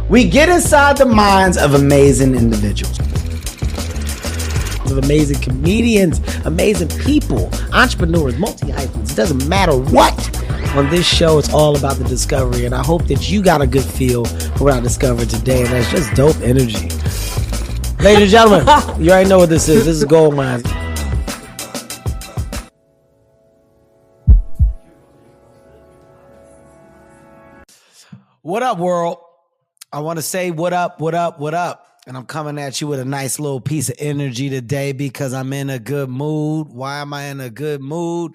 We get inside the minds of amazing individuals, of amazing comedians, amazing people, entrepreneurs, multi-hyphens. It doesn't matter what. On this show, it's all about the discovery, and I hope that you got a good feel for what I discovered today, and that's just dope energy. Ladies and gentlemen, you already know what this is. This is Gold Mines. What up, world? I want to say what up, what up, what up. And I'm coming at you with a nice little piece of energy today because I'm in a good mood. Why am I in a good mood?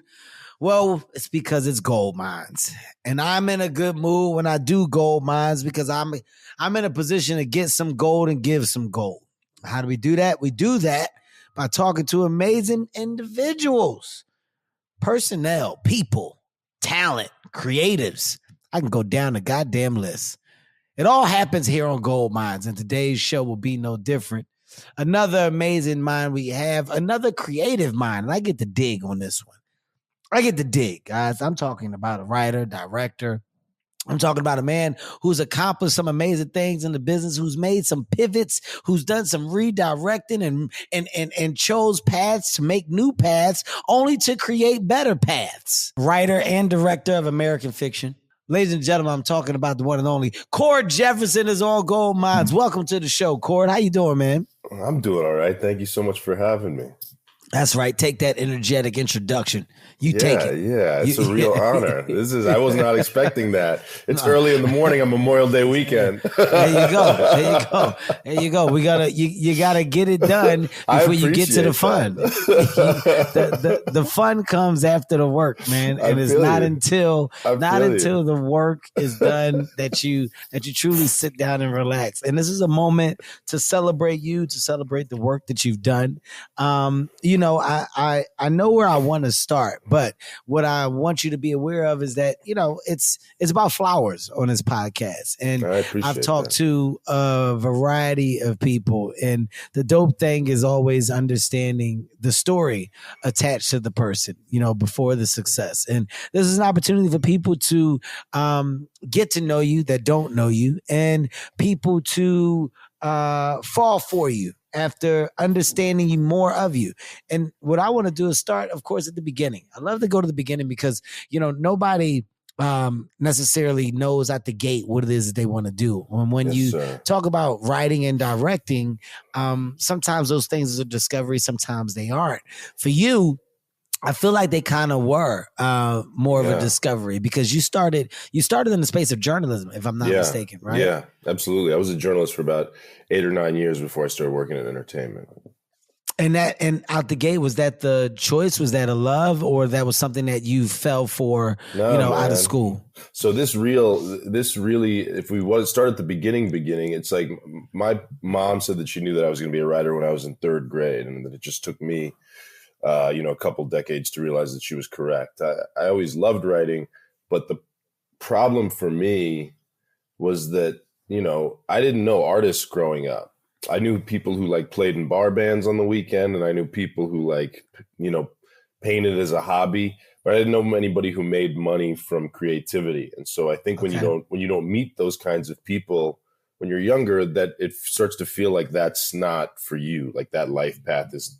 Well, it's because it's Gold Mines. And I'm in a good mood when I do Gold Mines because I'm in a position to get some gold and give some gold. How do we do that? We do that by talking to amazing individuals, personnel, people, talent, creatives. I can go down the goddamn list. It all happens here on Gold Mines, and today's show will be no different. Another amazing mind we have, another creative mind, and I get to dig on this one. I get to dig, guys. I'm talking about a writer, director. I'm talking about a man who's accomplished some amazing things in the business, who's made some pivots, who's done some redirecting and chose paths to make new paths, only to create better paths. Writer and director of American fiction. Ladies and gentlemen, I'm talking about the one and only Hart Jefferson is on Gold Mines. Welcome to the show, Hart. How you doing, man? I'm doing all right. Thank you so much for having me. That's right. Take that energetic introduction. You take it. Yeah, it's a real honor. I was not expecting that. It's early in the morning on Memorial Day weekend. There you go. You gotta get it done before you get to the fun. the fun comes after the work, man. And it's not until the work is done that you truly sit down and relax. And this is a moment to celebrate you, to celebrate the work that you've done. I know where I want to start, but what I want you to be aware of is that, it's about flowers on this podcast. And I've talked to a variety of people, and the dope thing is always understanding the story attached to the person, before the success. And this is an opportunity for people to get to know you that don't know you, and people to fall for you after understanding you more of you. And what I want to do is start, of course, at the beginning. I love to go to the beginning because, nobody necessarily knows at the gate what it is that they want to do. And when you talk about writing and directing, sometimes those things are discovery, sometimes they aren't. For you, I feel like they kind of were more of a discovery because you started in the space of journalism, if I'm not mistaken, right? Yeah, absolutely. I was a journalist for about 8 or 9 years before I started working in entertainment. And out the gate, was that the choice? Was that a love, or that was something that you fell for, out of school? So this really, if we start at the beginning, it's like my mom said that she knew that I was going to be a writer when I was in 3rd grade, and that it just took me a couple decades to realize that she was correct. I always loved writing, but the problem for me was that, I didn't know artists growing up. I knew people who played in bar bands on the weekend, and I knew people who painted as a hobby, but I didn't know anybody who made money from creativity. And so I think when you don't meet those kinds of people when you're younger, that it starts to feel like that's not for you. Like that life path is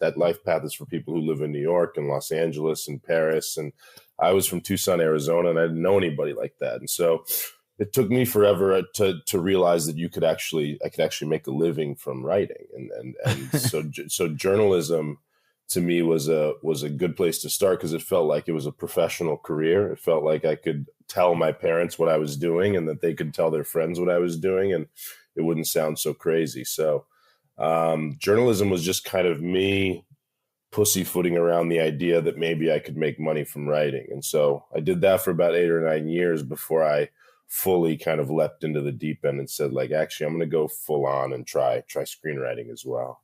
for people who live in New York and Los Angeles and Paris. And I was from Tucson, Arizona, and I didn't know anybody like that. And so it took me forever to realize that I could actually make a living from writing. And so journalism to me was a good place to start because it felt like it was a professional career. It felt like I could tell my parents what I was doing and that they could tell their friends what I was doing, and it wouldn't sound so crazy. So journalism was just kind of me pussyfooting around the idea that maybe I could make money from writing. And so I did that for about 8 or 9 years before I fully kind of leapt into the deep end and said, actually, I'm going to go full on and try screenwriting as well.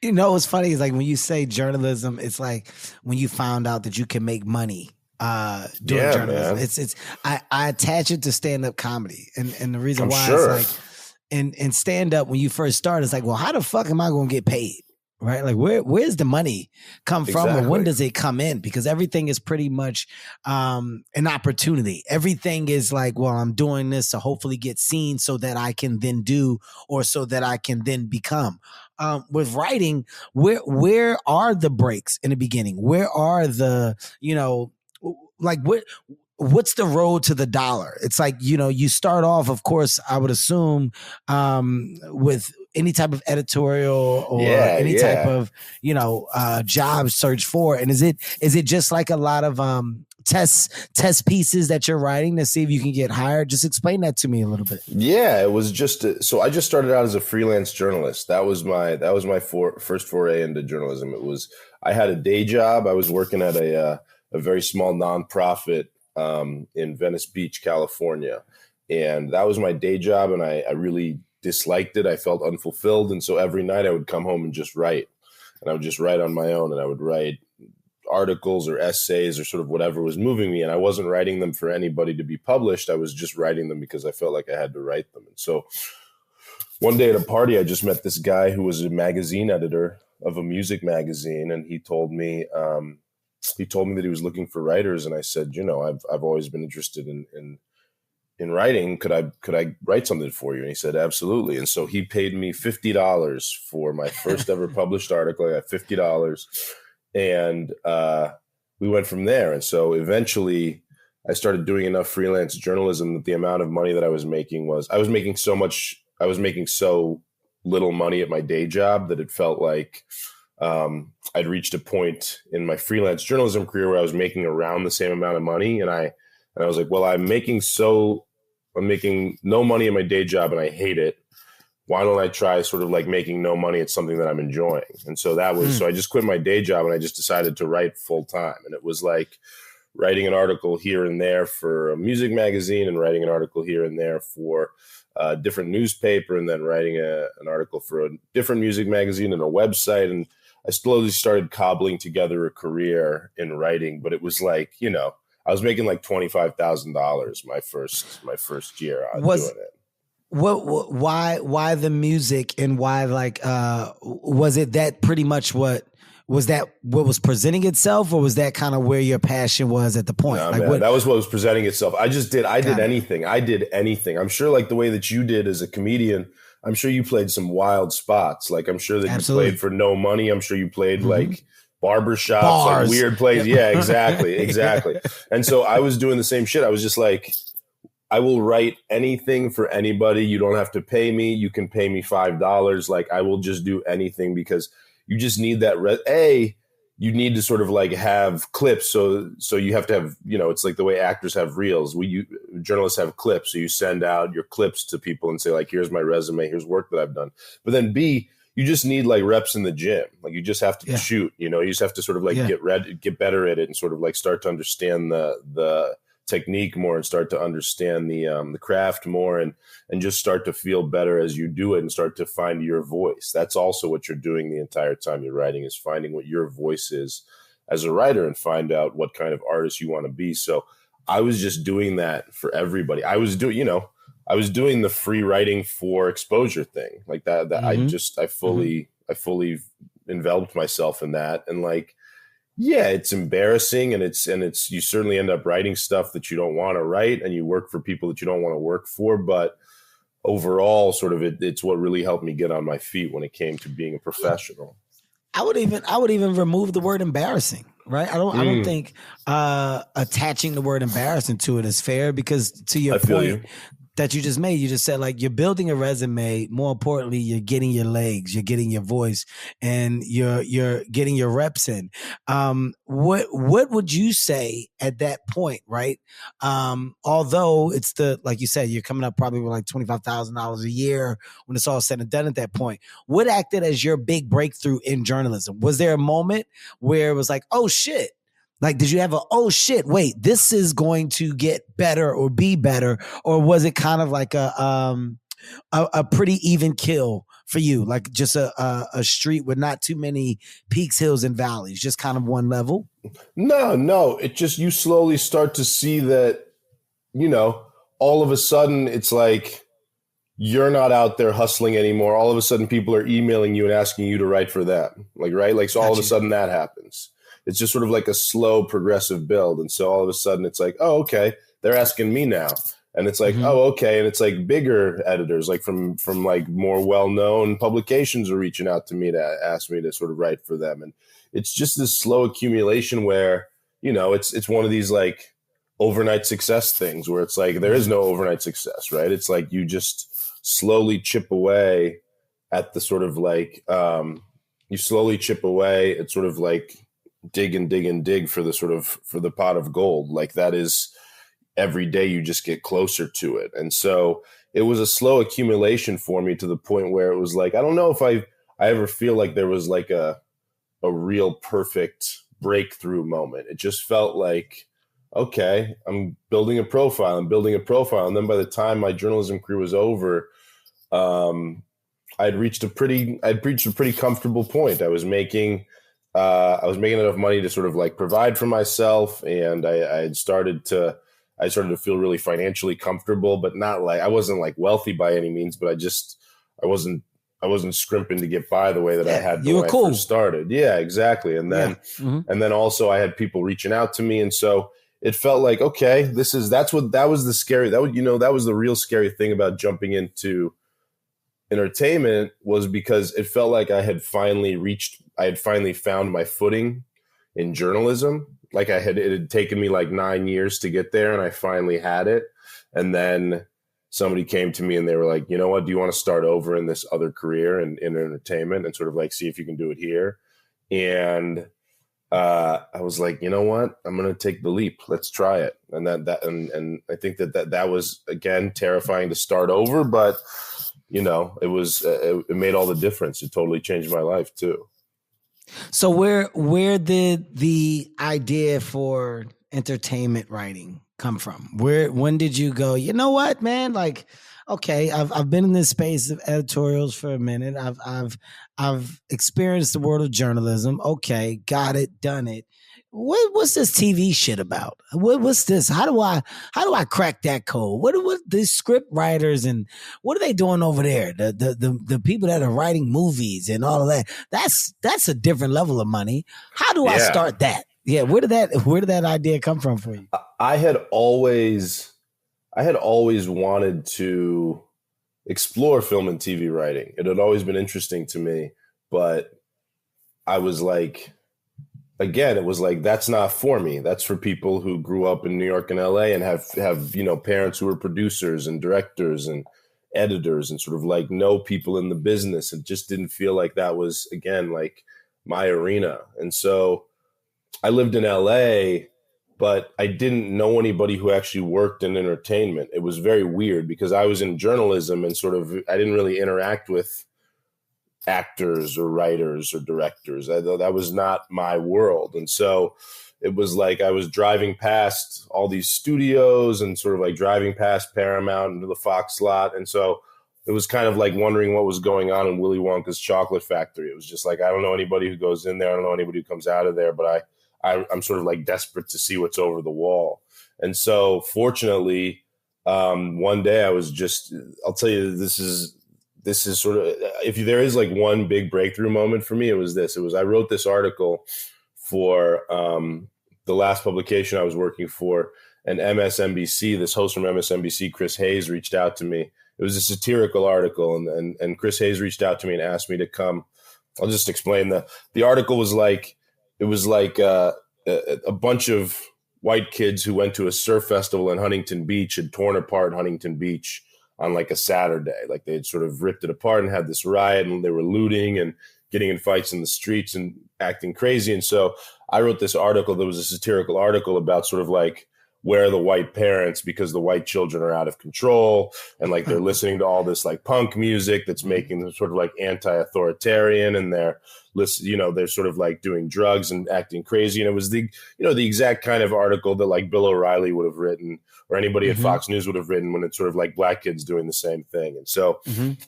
What's funny is when you say journalism, it's like when you found out that you can make money doing journalism. Man. It's I attach it to stand-up comedy. And the reason why it's in stand-up, when you first start, it's well, how the fuck am I going to get paid? right? Like where's the money come from, or when does it come in? Because everything is pretty much an opportunity. Everything is like, well, I'm doing this to hopefully get seen so that I can then do, or so that I can then become. With writing, where are the breaks in the beginning? Where are the, like what's the road to the dollar? It's like, you start off, of course, I would assume, with any type of editorial or any type of, job search for. And is it just like a lot of test pieces that you're writing to see if you can get hired? Just explain that to me a little bit. Yeah, it was just so I just started out as a freelance journalist. That was my first foray into journalism. I had a day job. I was working at a very small nonprofit in Venice Beach, California, and that was my day job. And I really disliked it. I felt unfulfilled, and so every night I would come home and just write, and I would just write on my own, and I would write articles or essays or sort of whatever was moving me. And I wasn't writing them for anybody to be published. I was just writing them because I felt like I had to write them. And so one day at a party, I just met this guy who was a magazine editor of a music magazine. And he told me that he was looking for writers. And I said, I've always been interested in writing. Could I write something for you? And he said, absolutely. And so he paid me $50 for my first ever published article. I got $50. And we went from there. And so eventually I started doing enough freelance journalism that the amount of money that I was making so little money at my day job that it felt like I'd reached a point in my freelance journalism career where I was making around the same amount of money. And I was like, well, I'm making no money in my day job and I hate it. Why don't I try sort of like making no money at something that I'm enjoying? And so so I just quit my day job and I just decided to write full time. And it was like writing an article here and there for a music magazine and writing an article here and there for a different newspaper and then writing an article for a different music magazine and a website. And I slowly started cobbling together a career in writing, but it was like, I was making like $25,000 my first year doing it. Why the music, and why, like, was it that pretty much what was presenting itself, or was that kind of where your passion was at the point? No, man, that was what was presenting itself. I did anything. I did anything. I'm sure, like the way that you did as a comedian, I'm sure you played some wild spots. Like I'm sure that Absolutely. You played for no money. I'm sure you played like barbershops, like weird places. Yeah, exactly. And so I was doing the same shit. I was just like, I will write anything for anybody. You don't have to pay me. You can pay me $5. Like I will just do anything because you just need that. You need to sort of like have clips. So you have to have, it's like the way actors have reels. Journalists have clips. So you send out your clips to people and say like, here's my resume. Here's work that I've done. But then B, you just need like reps in the gym. Like you just have to shoot, you just have to sort of like get better at it and sort of like start to understand the technique more and start to understand the craft more and just start to feel better as you do it and start to find your voice. That's also what you're doing the entire time you're writing, is finding what your voice is as a writer and find out what kind of artist you want to be. So I was just doing that for everybody. I was doing the free writing for exposure thing like that. Mm-hmm. I fully enveloped myself in that. And like, yeah, it's embarrassing and it's you certainly end up writing stuff that you don't want to write and you work for people that you don't want to work for. But overall, sort of it's what really helped me get on my feet when it came to being a professional. I would even remove the word embarrassing, right? I don't think attaching the word embarrassing to it is fair, because to your point that you just made, you just said like you're building a resume. More importantly, you're getting your legs, you're getting your voice, and you're getting your reps in. What would you say at that point, right? Although it's like you said, you're coming up probably with like $25,000 a year when it's all said and done at that point. What acted as your big breakthrough in journalism? Was there a moment where it was like, oh shit? Like, did you have oh shit, wait, this is going to get better or be better? Or was it kind of like a pretty even kill for you? Like just a street with not too many peaks, hills, and valleys, just kind of one level? No. It just, you slowly start to see that, all of a sudden it's like, you're not out there hustling anymore. All of a sudden people are emailing you and asking you to write for them. Like, right? Like, so all of a sudden that happens. It's just sort of like a slow progressive build. And so all of a sudden it's like, oh, okay, they're asking me now. And it's like, oh, okay. And it's like bigger editors, like from like more well-known publications are reaching out to me to ask me to sort of write for them. And it's just this slow accumulation where, you know, it's one of these like overnight success things where it's like, there is no overnight success, right? It's like you just slowly chip away at the sort of like, you slowly chip away at sort of like dig and dig and dig for the sort of, for the pot of gold. Like that is every day you just get closer to it. And so it was a slow accumulation for me to the point where it was like, I don't know if I ever feel like there was like a real perfect breakthrough moment. It just felt like, okay, I'm building a profile. And then by the time my journalism career was over, I'd reached a pretty comfortable point. I was making enough money to sort of like provide for myself. And I started to feel really financially comfortable, but not like, I wasn't like wealthy by any means, but I wasn't scrimping to get by the way that I had when I first started. Yeah, exactly. And then, and then also I had people reaching out to me. And so it felt like, okay, that was the real scary thing about jumping into entertainment, was because it felt like I had finally found my footing in journalism. Like it had taken me like 9 years to get there, and I finally had it. And then somebody came to me and they were like, you know what, do you want to start over in this other career in entertainment and sort of like see if you can do it here? And I was like, you know what, I'm going to take the leap. Let's try it. And and I think that was, again, terrifying to start over, but you know, it made all the difference. It totally changed my life too. So where did the idea for entertainment writing come from? When did you go, you know what, man? Like, okay, I've been in this space of editorials for a minute. I've experienced the world of journalism. Okay, got it, done it. What's this TV shit about? What's this? How do I crack that code? What these script writers and what are they doing over there? The people that are writing movies and all of that. That's a different level of money. How do I start that? Yeah, where did that idea come from for you? I had always wanted to explore film and TV writing. It had always been interesting to me, but I was like, again, it was like, that's not for me. That's for people who grew up in New York and LA and have, you know, parents who are producers and directors and editors and sort of like know people in the business. It just didn't feel like that was, again, like my arena. And so I lived in LA, but I didn't know anybody who actually worked in entertainment. It was very weird because I was in journalism and sort of, I didn't really interact with actors or writers or directors. That was not my world. And so it was like I was driving past all these studios and sort of like driving past Paramount into the Fox lot. And so it was kind of like wondering what was going on in Willy Wonka's chocolate factory. It was just like, I don't know anybody who goes in there. I don't know anybody who comes out of there, but I'm sort of like desperate to see what's over the wall. And so fortunately, one day I'll tell you, this is sort of, if there is like one big breakthrough moment for me, it was I wrote this article for the last publication I was working for, and MSNBC, this host from MSNBC, Chris Hayes, reached out to me. It was a satirical article, and Chris Hayes reached out to me and asked me to come. I'll just explain. The article was like, it was like a bunch of white kids who went to a surf festival in Huntington Beach had torn apart Huntington Beach on like a Saturday. Like they had sort of ripped it apart and had this riot, and they were looting and getting in fights in the streets and acting crazy. And so I wrote this article that was a satirical article about sort of like, where are the white parents, because the white children are out of control and like they're listening to all this like punk music that's making them sort of like anti-authoritarian, and they're sort of like doing drugs and acting crazy. And it was the exact kind of article that like Bill O'Reilly would have written, or anybody at Fox News would have written, when it's sort of like black kids doing the same thing. And so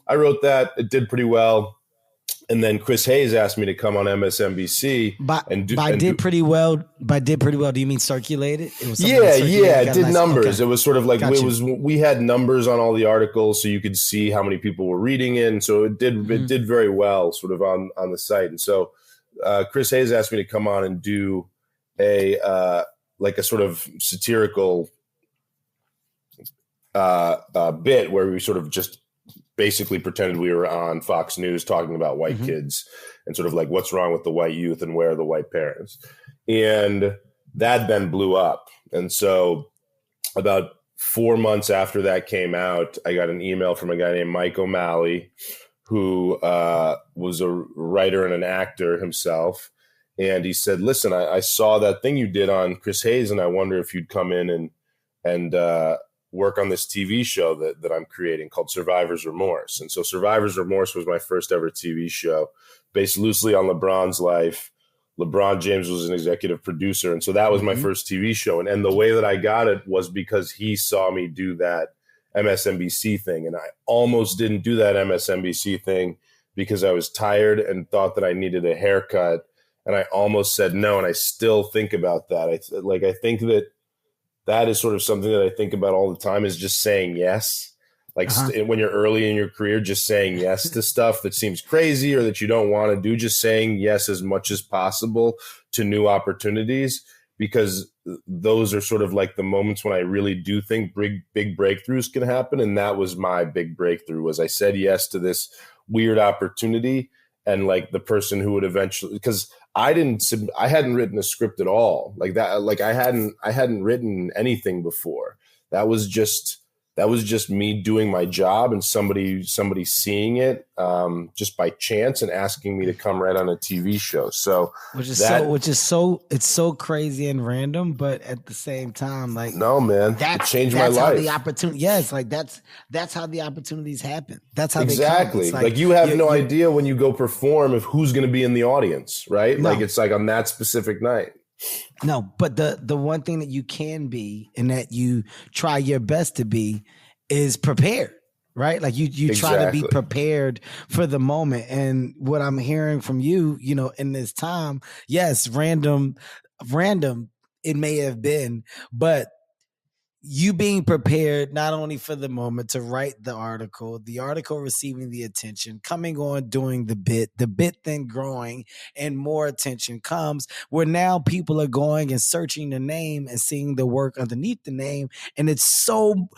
I wrote that. It did pretty well. And then Chris Hayes asked me to come on MSNBC did pretty well. Do you mean circulated? It was it did numbers. Okay. It was sort of like we had numbers on all the articles, so you could see how many people were reading it. And so it did very well, sort of on the site. And so Chris Hayes asked me to come on and do a sort of satirical bit where we sort of just basically pretended we were on Fox News talking about white kids and sort of like what's wrong with the white youth and where are the white parents. And that then blew up. And so about 4 months after that came out, I got an email from a guy named Mike O'Malley, who was a writer and an actor himself. And he said, listen, I saw that thing you did on Chris Hayes, and I wonder if you'd come in and work on this TV show that I'm creating called Survivor's Remorse. And so Survivor's Remorse was my first ever TV show based loosely on LeBron's life. LeBron James was an executive producer. And so that was my first TV show. And the way that I got it was because he saw me do that MSNBC thing. And I almost didn't do that MSNBC thing because I was tired and thought that I needed a haircut. And I almost said no. And I still think about that. I think that is sort of something that I think about all the time, is just saying yes. When you're early in your career, just saying yes to stuff that seems crazy or that you don't want to do, just saying yes as much as possible to new opportunities, because those are sort of like the moments when I really do think big breakthroughs can happen. And that was my big breakthrough, was I said yes to this weird opportunity. And like the person who would eventually, because I hadn't written a script at all like that. Like I hadn't written anything before. That was just me doing my job and somebody seeing it just by chance and asking me to come right on a TV show. So it's so crazy and random, but at the same time, like, no, man, it changed my life. That's how the opportunity. Yes, like that's how the opportunities happen. That's how exactly. They come. Like you have no idea when you go perform if who's going to be in the audience, right? No. Like it's like on that specific night. No, but the one thing that you can be and that you try your best to be is prepared, right? Like you try to be prepared for the moment. And what I'm hearing from you, in this time, yes, random it may have been, but you being prepared not only for the moment to write the article receiving the attention, coming on, doing the bit then growing, and more attention comes, where now people are going and searching the name and seeing the work underneath the name, and it's so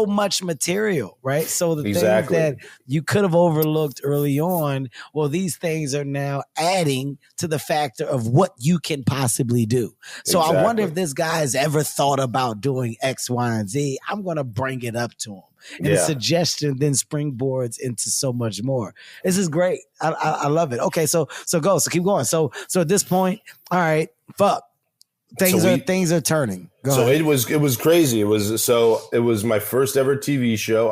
much material, right? So the things that you could have overlooked early on, well, these things are now adding to the factor of what you can possibly do. So I wonder if this guy has ever thought about doing X, Y, and Z. I'm going to bring it up to him. And the suggestion then springboards into so much more. This is great. I love it. Okay, so keep going. So at this point, all right, fuck. Things are turning. Go ahead. It was crazy. It was my first ever TV show.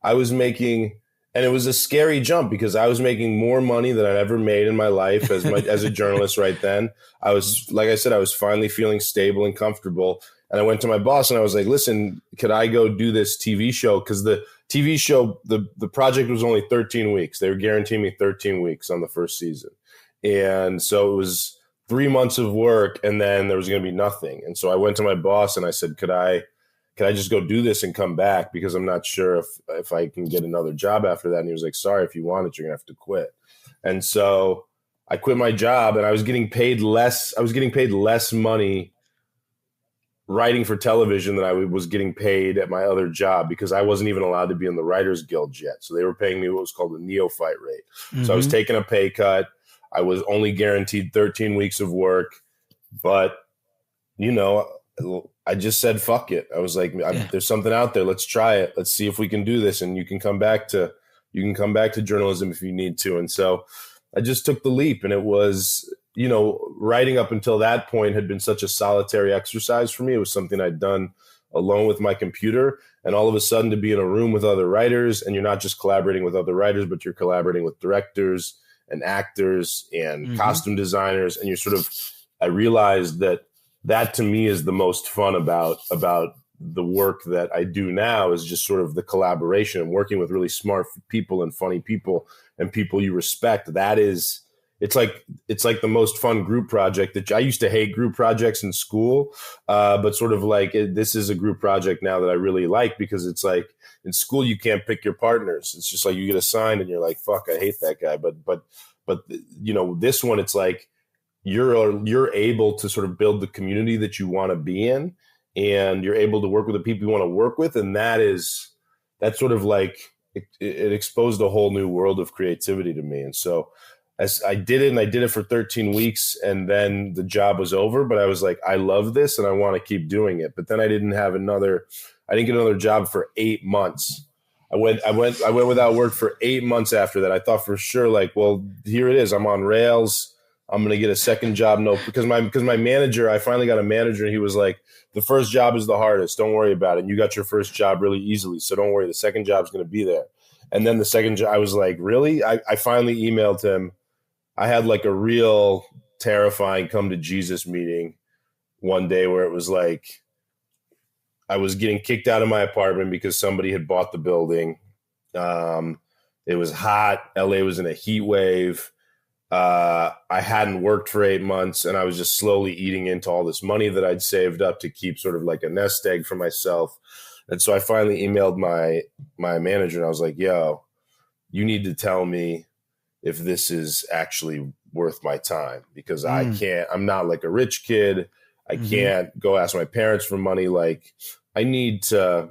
I was making, and it was a scary jump because I was making more money than I'd ever made in my life as a journalist right then. I was, like I said, I was finally feeling stable and comfortable. And I went to my boss and I was like, listen, could I go do this TV show? Because the TV show, the project was only 13 weeks. They were guaranteeing me 13 weeks on the first season. And so it was 3 months of work and then there was going to be nothing. And so I went to my boss and I said, could I just go do this and come back? Because I'm not sure if I can get another job after that. And he was like, sorry, if you want it, you're going to have to quit. And so I quit my job and I was getting paid less. I was getting paid less money writing for television than I was getting paid at my other job because I wasn't even allowed to be in the Writers Guild yet. So they were paying me what was called a neophyte rate. Mm-hmm. So I was taking a pay cut. I was only guaranteed 13 weeks of work, but I just said, fuck it. I was like, there's something out there. Let's try it. Let's see if we can do this. And you can come back to journalism if you need to. And so I just took the leap, and it was, writing up until that point had been such a solitary exercise for me. It was something I'd done alone with my computer, and all of a sudden to be in a room with other writers, and you're not just collaborating with other writers, but you're collaborating with directors and actors and costume designers. And I realized that to me is the most fun about the work that I do now is just sort of the collaboration and working with really smart people and funny people and people you respect. That is, it's like the most fun group project that I used to hate group projects in school. But sort of like this is a group project now that I really like, because it's like in school, you can't pick your partners. It's just like you get assigned and you're like, fuck, I hate that guy. But this one, it's like, you're able to sort of build the community that you want to be in, and you're able to work with the people you want to work with. And that's sort of like, it exposed a whole new world of creativity to me. And so as I did it, and I did it for 13 weeks, and then the job was over, but I was like, I love this and I want to keep doing it. But then I didn't get another job for 8 months. I went without work for 8 months after that. I thought for sure, like, well, here it is. I'm on rails. I'm going to get a second job. No, because my manager, I finally got a manager, and he was like, the first job is the hardest. Don't worry about it. You got your first job really easily, so don't worry. The second job's going to be there. And then the second job, I was like, really? I finally emailed him. I had like a real terrifying come to Jesus meeting one day where it was like, I was getting kicked out of my apartment because somebody had bought the building. It was hot. LA was in a heat wave. I hadn't worked for 8 months, and I was just slowly eating into all this money that I'd saved up to keep sort of like a nest egg for myself. And so I finally emailed my manager, and I was like, yo, you need to tell me if this is actually worth my time, because I'm not like a rich kid. I can't go ask my parents for money. Like, I need to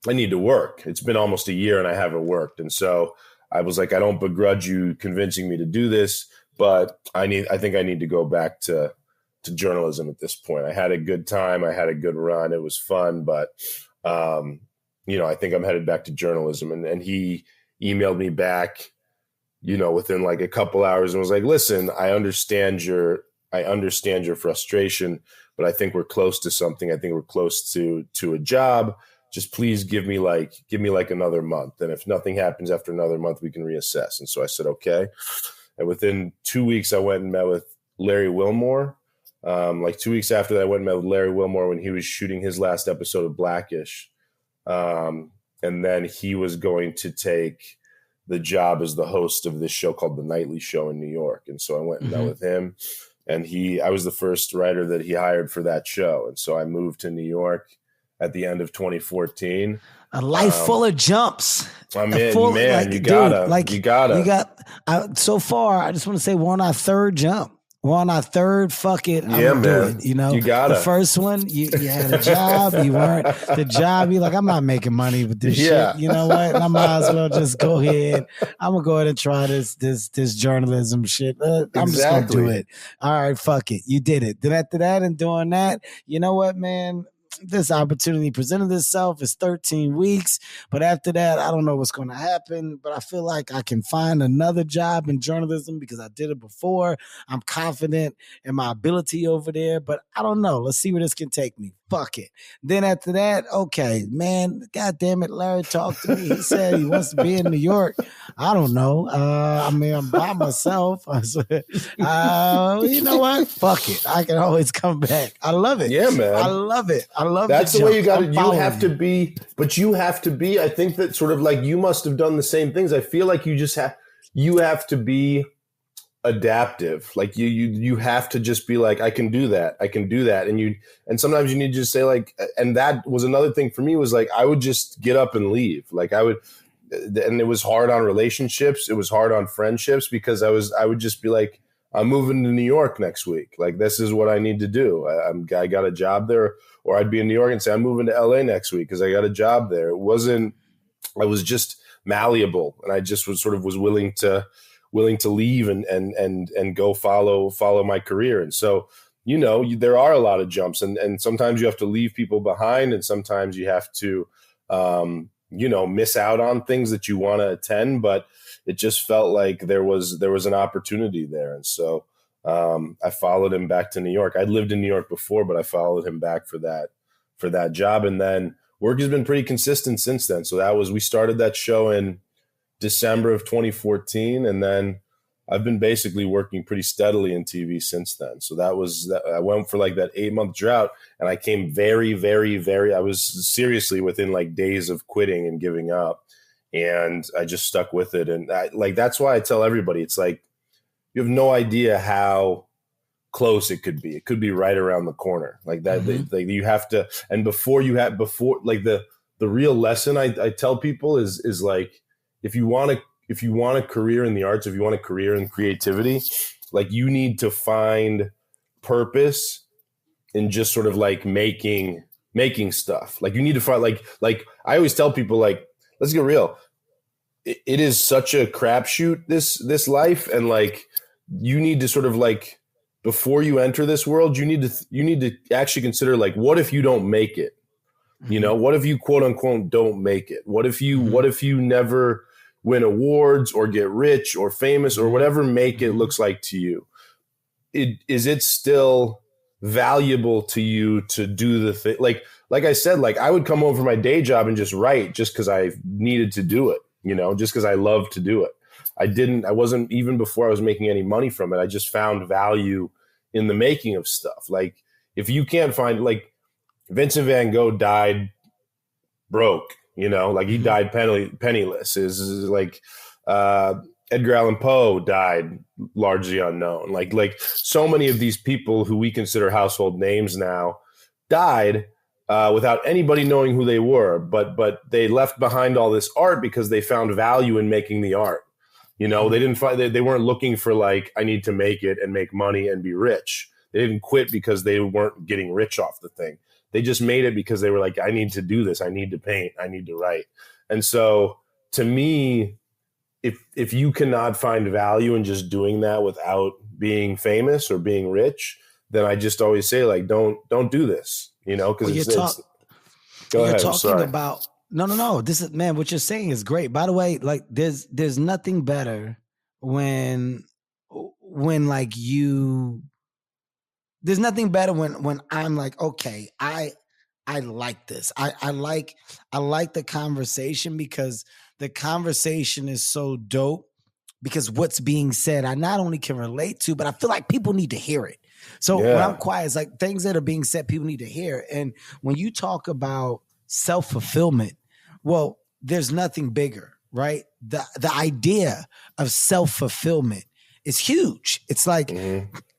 work. It's been almost a year and I haven't worked. And so I was like, I don't begrudge you convincing me to do this, but I think I need to go back to journalism at this point. I had a good time. I had a good run. It was fun, but I think I'm headed back to journalism. And he emailed me back, within like a couple hours, and was like, listen, I understand your frustration, but I think we're close to something. I think we're close to a job. Just please give me like another month. And if nothing happens after another month, we can reassess. And so I said, okay. And within 2 weeks, I went and met with Larry Wilmore. Like 2 weeks after that, I went and met with Larry Wilmore when he was shooting his last episode of Blackish. And then he was going to take the job as the host of this show called The Nightly Show in New York. And so I went and met with him, and I was the first writer that he hired for that show. And so I moved to New York at the end of 2014. A life full of jumps. I mean, man, you gotta. So far, I just want to say we're on our third jump. We're on our third, fuck it, I'm gonna do it. You gotta. The first one, you had a job, you weren't the job, you're like, I'm not making money with this shit. You know what? I might as well just go ahead. I'm gonna go ahead and try this journalism shit. I'm just gonna do it. All right, fuck it. You did it. Then after that and doing that, you know what, man? This opportunity presented itself. It's 13 weeks. But after that, I don't know what's going to happen. But I feel like I can find another job in journalism because I did it before. I'm confident in my ability over there. But I don't know. Let's see where this can take me. Fuck it. Then after that, okay, man, God damn it, Larry talked to me. He said he wants to be in New York. I don't know. I'm by myself. You know what? Fuck it. I can always come back. I love it. Yeah, man. I love it. I love it. That's the way you got it. You have to be, I think that sort of like you must have done the same things. I feel like you have to be adaptive. Like you have to just be like, I can do that. And sometimes you need to just say like, and that was another thing for me was like, I would just get up and leave. Like and it was hard on relationships. It was hard on friendships because I would just be like, I'm moving to New York next week. Like, this is what I need to do. I got a job there, or I'd be in New York and say, I'm moving to LA next week because I got a job there. I was just malleable, and I just was willing to leave and go follow my career. And so, there are a lot of jumps, and sometimes you have to leave people behind, and sometimes you have to, miss out on things that you want to attend, but it just felt like there was an opportunity there. And so I followed him back to New York. I'd lived in New York before, but I followed him back for that job. And then work has been pretty consistent since then. So we started that show in December of 2014. And then I've been basically working pretty steadily in TV since then. So I went for like that 8-month drought, and I came very, very, very, I was seriously within like days of quitting and giving up. And I just stuck with it. And that's why I tell everybody, it's like, you have no idea how close it could be. It could be right around the corner like that. Like you have to, and before like the real lesson I tell people is like, if you want a career in the arts, if you want a career in creativity, like you need to find purpose in just sort of like making stuff. Like you need to find like I always tell people, like, let's get real. It is such a crapshoot, this life, and like you need to sort of like, before you enter this world, you need to actually consider, like, what if you don't make it? You know, what if you quote unquote don't make it? What if you never win awards or get rich or famous or whatever make it looks like to you? Is it still valuable to you to do the thing? Like I said, like I would come home from my day job and just write just because I needed to do it, you know, just because I love to do it. I wasn't, even before I was making any money from it, I just found value in the making of stuff. Like if you can't find, like, Vincent van Gogh died broke, you know, like he died penniless. Is like Edgar Allan Poe died largely unknown. Like so many of these people who we consider household names now died without anybody knowing who they were, but they left behind all this art because they found value in making the art. You know, they weren't looking for like, I need to make it and make money and be rich. They didn't quit because they weren't getting rich off the thing. They just made it because they were like, I need to do this. I need to paint. I need to write. And so to me, if you cannot find value in just doing that without being famous or being rich, then I just always say, like, don't do this, you know, because go ahead. You're talking about, no. This is, man, what you're saying is great. By the way, like there's nothing better when like there's nothing better when I'm like, okay, I like this. I like the conversation, because the conversation is so dope, because what's being said, I not only can relate to, but I feel like people need to hear it. So when I'm quiet, it's like things that are being said, people need to hear. And when you talk about self-fulfillment, well, there's nothing bigger, right? The idea of self-fulfillment is huge. It's like,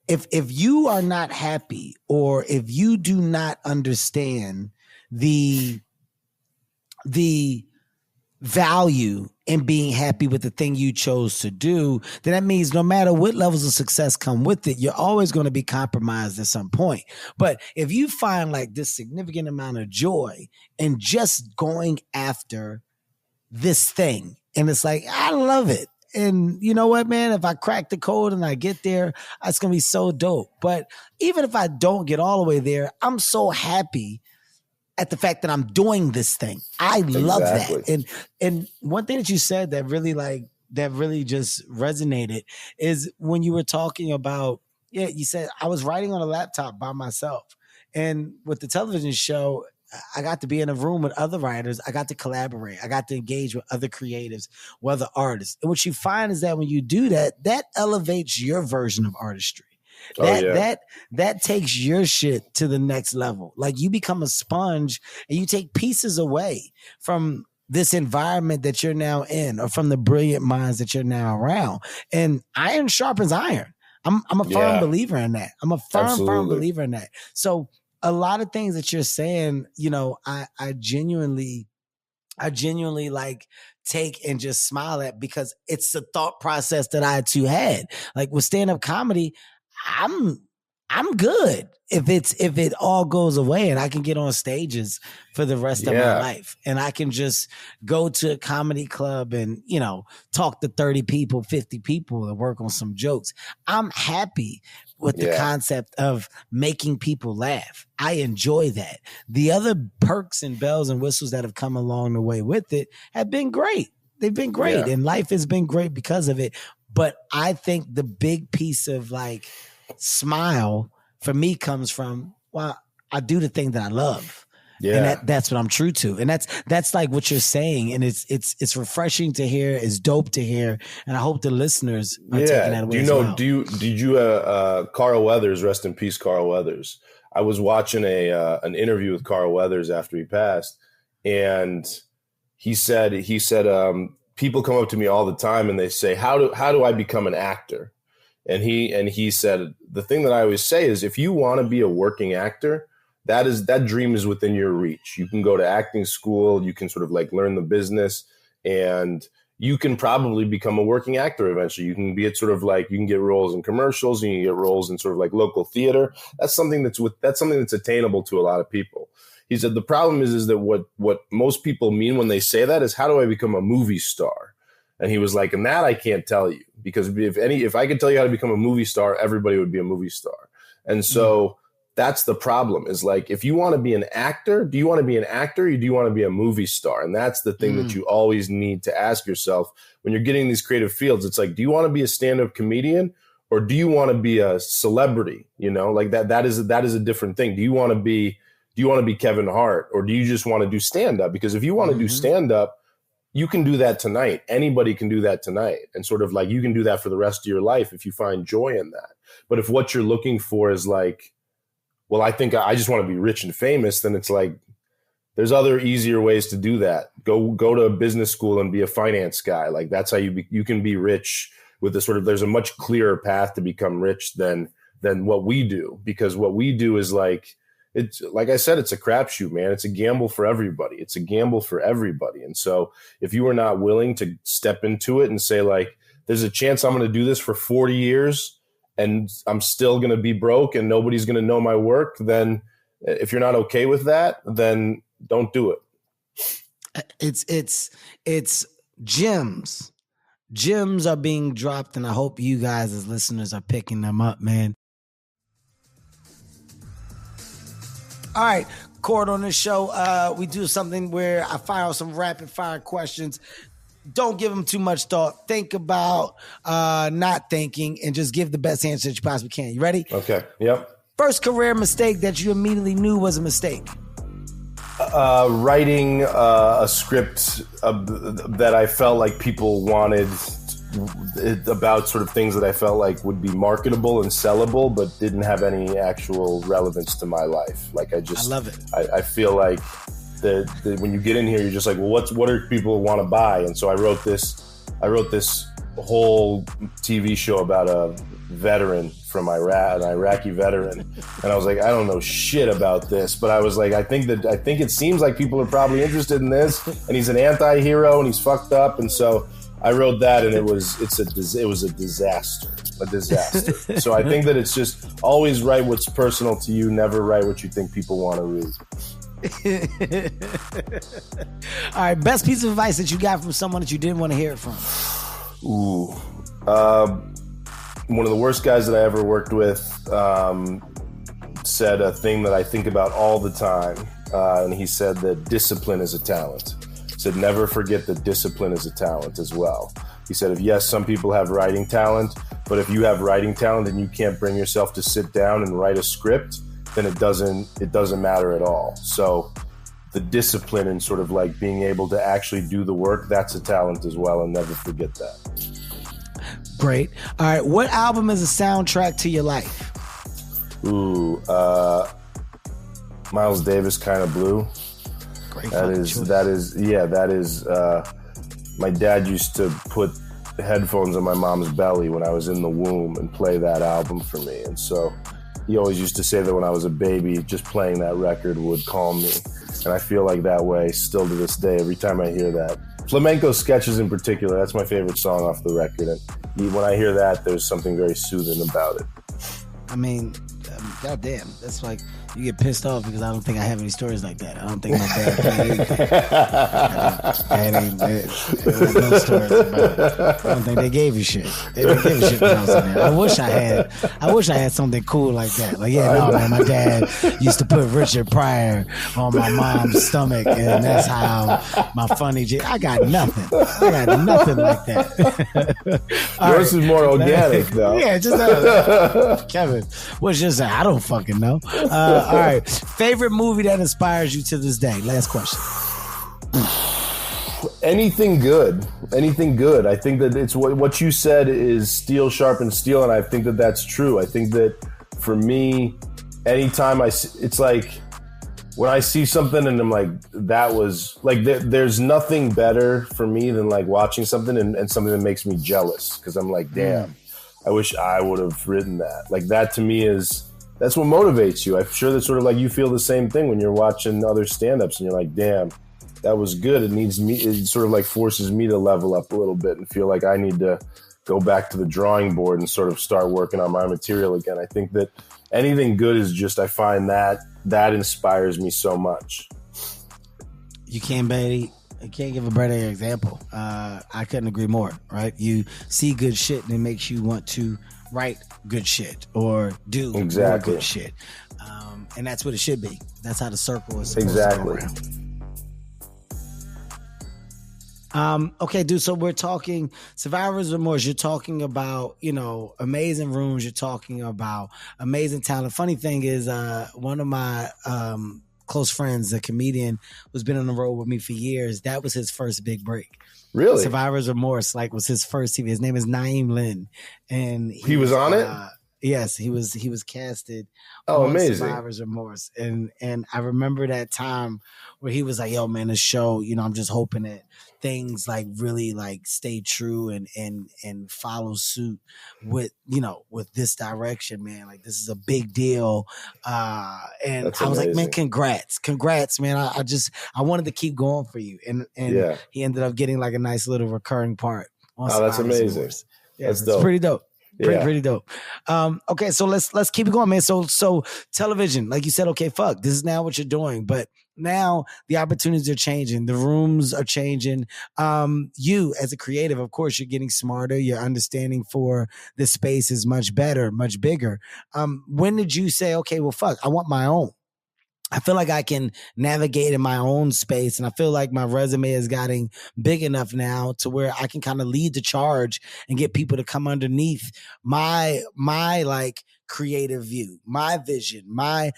if you are not happy, or if you do not understand the value in being happy with the thing you chose to do, then that means no matter what levels of success come with it, you're always going to be compromised at some point. But if you find like this significant amount of joy in just going after this thing, and it's like, I love it. And you know what, man, if I crack the code and I get there, it's going to be so dope. But even if I don't get all the way there, I'm so happy at the fact that I'm doing this thing. I love that. And one thing that you said that really just resonated is when you were talking about, you said, I was writing on a laptop by myself. And with the television show, I got to be in a room with other writers. I got to collaborate. I got to engage with other creatives, with other artists. And what you find is that when you do that, that elevates your version of artistry. That takes your shit to the next level. Like you become a sponge, and you take pieces away from this environment that you're now in, or from the brilliant minds that you're now around. And iron sharpens iron. I'm a firm believer in that. I'm a firm believer in that. So a lot of things that you're saying, you know, I genuinely like take and just smile at, because it's the thought process that I too had. Like with stand-up comedy, I'm good if it all goes away and I can get on stages for the rest of my life, and I can just go to a comedy club and, you know, talk to 30 people, 50 people and work on some jokes. I'm happy with the concept of making people laugh. I enjoy that. The other perks and bells and whistles that have come along the way with it have been great. They've been great, and life has been great because of it. But I think the big piece of like smile for me comes from, well, I do the thing that I love. Yeah. And that's what I'm true to. And that's like what you're saying. And it's refreshing to hear. It's dope to hear. And I hope the listeners are taking that away as well. Did you Carl Weathers, rest in peace, Carl Weathers. I was watching an interview with Carl Weathers after he passed, and he said people come up to me all the time and they say, how do I become an actor? And he said, the thing that I always say is, if you want to be a working actor, that dream is within your reach. You can go to acting school, you can sort of like learn the business, and you can probably become a working actor eventually. You can be at sort of like, you can get roles in commercials, and you can get roles in sort of like local theater. That's something that's attainable to a lot of people. He said the problem is that what most people mean when they say that is, how do I become a movie star? And he was like, and that I can't tell you, because if I could tell you how to become a movie star, everybody would be a movie star. And so that's the problem, is like, if you want to be an actor, do you want to be an actor or do you want to be a movie star? And that's the thing that you always need to ask yourself when you're getting these creative fields. It's like, do you want to be a stand-up comedian or do you want to be a celebrity? You know, like that is a different thing. Do you want to be Kevin Hart, or do you just want to do stand-up? Because if you want to do stand-up, you can do that tonight. Anybody can do that tonight. And sort of like, you can do that for the rest of your life if you find joy in that. But if what you're looking for is like, well, I think I just want to be rich and famous, then it's like, there's other easier ways to do that. Go to a business school and be a finance guy. Like, that's how you can be rich with this sort of, there's a much clearer path to become rich than what we do. Because what we do is like, it's like I said, it's a crapshoot, man. It's a gamble for everybody. And so if you are not willing to step into it and say like, there's a chance I'm going to do this for 40 years and I'm still going to be broke and nobody's going to know my work, then if you're not okay with that, then don't do it. It's gems. Gems are being dropped, and I hope you guys as listeners are picking them up, man. All right, Cord, on this show, we do something where I fire some rapid fire questions. Don't give them too much thought. Think about not thinking and just give the best answer that you possibly can. You ready? Okay. Yep. First career mistake that you immediately knew was a mistake. Writing a script that I felt like people wanted, about sort of things that I felt like would be marketable and sellable, but didn't have any actual relevance to my life. Like I love it. I feel like that when you get in here, you're just like, well, what do people want to buy? And so I wrote this whole TV show about a veteran from Iraq, an Iraqi veteran. And I was like, I don't know shit about this, but I was like, I think it seems like people are probably interested in this, and he's an anti-hero and he's fucked up. And so I wrote that, and it was a disaster. So I think that it's just always write what's personal to you, never write what you think people want to read. All right, best piece of advice that you got from someone that you didn't want to hear it from. Ooh, one of the worst guys that I ever worked with said a thing that I think about all the time, and he said that discipline is a talent. He said never forget that discipline is a talent as well. He said, if yes, some people have writing talent, but if you have writing talent and you can't bring yourself to sit down and write a script, then it doesn't matter at all. So the discipline and sort of like being able to actually do the work, that's a talent as well, and never forget that. Great. All right, what album is a soundtrack to your life? Ooh, Miles Davis, Kind of Blue. Great. That is my dad used to put headphones on my mom's belly when I was in the womb and play that album for me. And so he always used to say that when I was a baby, just playing that record would calm me. And I feel like that way still to this day, every time I hear that. Flamenco Sketches in particular, that's my favorite song off the record. And when I hear that, there's something very soothing about it. I mean, goddamn, that's like, you get pissed off because I don't think I have any stories like that. I don't think my dad played anything. There were no stories about it. I don't think they gave you shit. They didn't give you shit when I was in there. I wish I had something cool like that. Like, man, my dad used to put Richard Pryor on my mom's stomach, and that's how my funny I got nothing. I got nothing like that. Yours is more organic, though. Yeah, just Kevin, what's just I don't fucking know. All right. Favorite movie that inspires you to this day? Last question. Anything good. I think that it's what you said is steel sharpens steel, and I think that that's true. I think that for me, anytime it's like when I see something and I'm like, that was like, there's nothing better for me than like watching something and something that makes me jealous, because I'm like, damn, I wish I would have written that. Like that to me that's what motivates you. I'm sure that sort of like you feel the same thing when you're watching other stand-ups and you're like, damn, that was good. It sort of like forces me to level up a little bit and feel like I need to go back to the drawing board and sort of start working on my material again. I think that anything good is just, I find that inspires me so much. You can't give a better example. I couldn't agree more, right? You see good shit and it makes you want to write good shit or do more good shit. And that's what it should be. That's how the circle is supposed to go around. Okay, dude, so we're talking Survivor's Remorse. You're talking about, amazing rooms. You're talking about amazing talent. Funny thing is, one of my close friends, a comedian who's been on the road with me for years, that was his first big break. Really? Survivor's Remorse, was his first TV. His name is Naeem Lynn. And he was on it? Yes, he was casted on amazing. Survivor's Remorse. And I remember that time where he was like, yo, man, this show, I'm just hoping that things really stay true and follow suit with this direction, man. Like, this is a big deal. And I was like, man, congrats, man. I wanted to keep going for you. And he ended up getting like a nice little recurring part on Survivor's that's amazing. Remorse. Yeah, that's dope. Pretty dope. Pretty dope. Okay, so let's keep it going, man. So television, like you said, okay, fuck, this is now what you're doing, but now the opportunities are changing, the rooms are changing. You as a creative, of course, you're getting smarter. Your understanding for the space is much better, much bigger. When did you say, okay, well, fuck, I want my own? I feel like I can navigate in my own space, and I feel like my resume is getting big enough now to where I can kind of lead the charge and get people to come underneath my creative view, my vision, my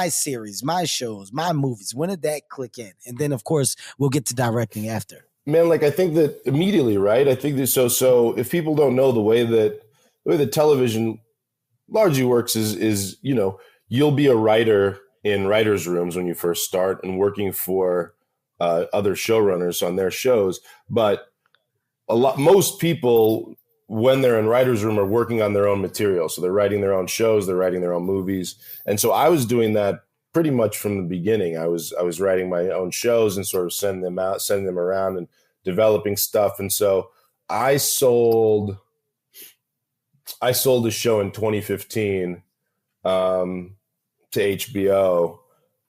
series, my shows, my movies. When did that click in? And then, of course, we'll get to directing after. Man, I think that immediately, right? I think that so if people don't know the way that television largely works is you'll be a writer in writers' rooms when you first start and working for other showrunners on their shows. But most people, when they're in writers' room, are working on their own material. So they're writing their own shows, they're writing their own movies. And so I was doing that pretty much from the beginning. I was writing my own shows and sort of sending them around and developing stuff. And so I sold a show in 2015 to HBO,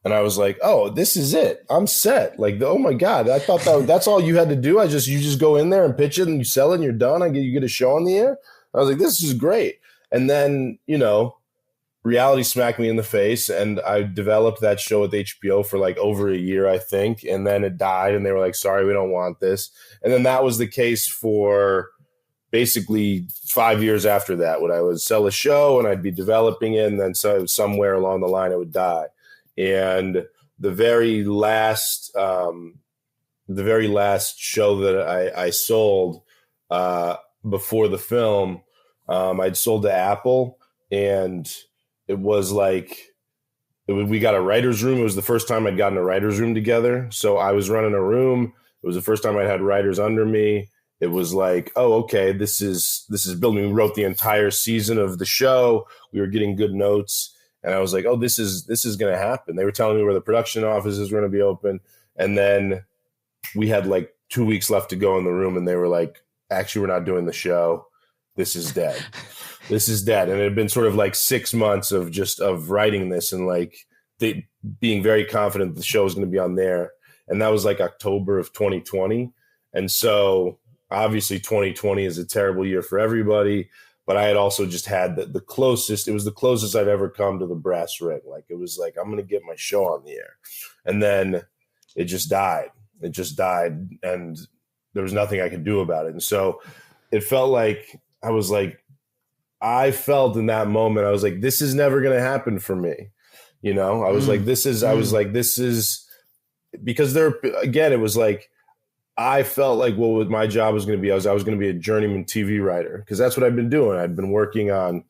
and I was like, oh, this is it. I'm set. Like, oh my God, I thought that's all you had to do. You just go in there and pitch it and you sell it and you're done. You get a show on the air. I was like, this is great. And then, reality smacked me in the face, and I developed that show with HBO for over a year, I think. And then it died and they were like, sorry, we don't want this. And then that was the case for basically 5 years after that, when I would sell a show and I'd be developing it, and then somewhere along the line it would die. And the very last show that I sold before the film, I'd sold to Apple, and it was we got a writer's room. It was the first time I'd gotten a writer's room together. So I was running a room. It was the first time I'd had writers under me. It was like, oh, okay, this is building. We wrote the entire season of the show. We were getting good notes. And I was like, oh, this is going to happen. They were telling me where the production offices were going to be open. And then we had 2 weeks left to go in the room. And they were like, actually, we're not doing the show. This is dead. This is dead. And it had been sort of 6 months of writing this and being very confident the show was going to be on there. And that was October of 2020. And so obviously 2020 is a terrible year for everybody, but I had also just had the closest, it was the closest I'd ever come to the brass ring. It was I'm going to get my show on the air. And then it just died. And there was nothing I could do about it. And so it felt I felt in that moment, I was like, this is never going to happen for me. You know, I was like, this is because again, it was like, I felt like what my job was going to be, I was going to be a journeyman TV writer, because that's what I'd been doing. I'd been working on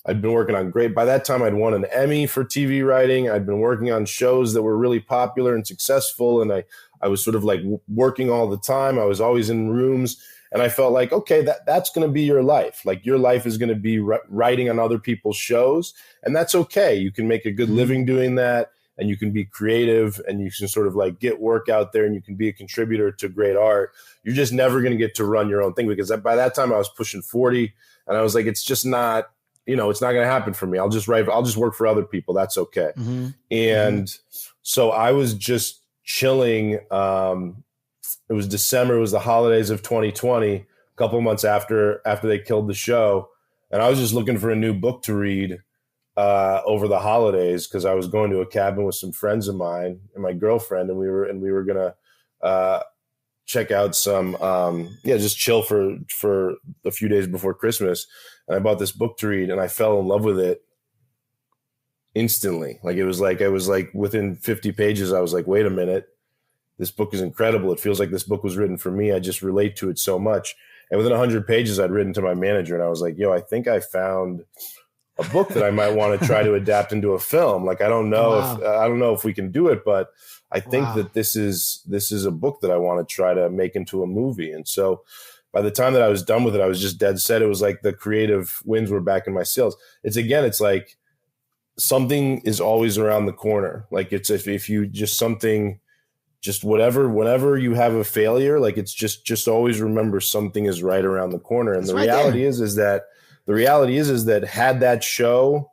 great. By that time, I'd won an Emmy for TV writing. I'd been working on shows that were really popular and successful. And I was sort of like working all the time. I was always in rooms. And I felt like, okay, that's going to be your life. Like, your life is going to be writing on other people's shows. And that's okay. You can make a good living doing that. And you can be creative, and you can sort of like get work out there, and you can be a contributor to great art. You're just never going to get to run your own thing, because by that time I was pushing 40, and I was like, it's just not, it's not going to happen for me. I'll just work for other people. That's okay. Mm-hmm. And so I was just chilling. It was December. It was the holidays of 2020, a couple of months after they killed the show. And I was just looking for a new book to read over the holidays, because I was going to a cabin with some friends of mine and my girlfriend, and we were going to check out some, just chill for a few days before Christmas. And I bought this book to read, and I fell in love with it instantly. Like, it was like within 50 pages, I was like, wait a minute, this book is incredible. It feels like this book was written for me. I just relate to it so much. And within 100 pages, I'd written to my manager, and I was like, yo, I think I found a book that I might want to try to adapt into a film. Like, I don't know if we can do it, but I think that this is a book that I want to try to make into a movie. And so by the time that I was done with it, I was just dead set. It was like the creative winds were back in my sails. It's like something is always around the corner. Like, it's if you whenever you have a failure, like, it's just always remember something is right around the corner. And the reality is that had that show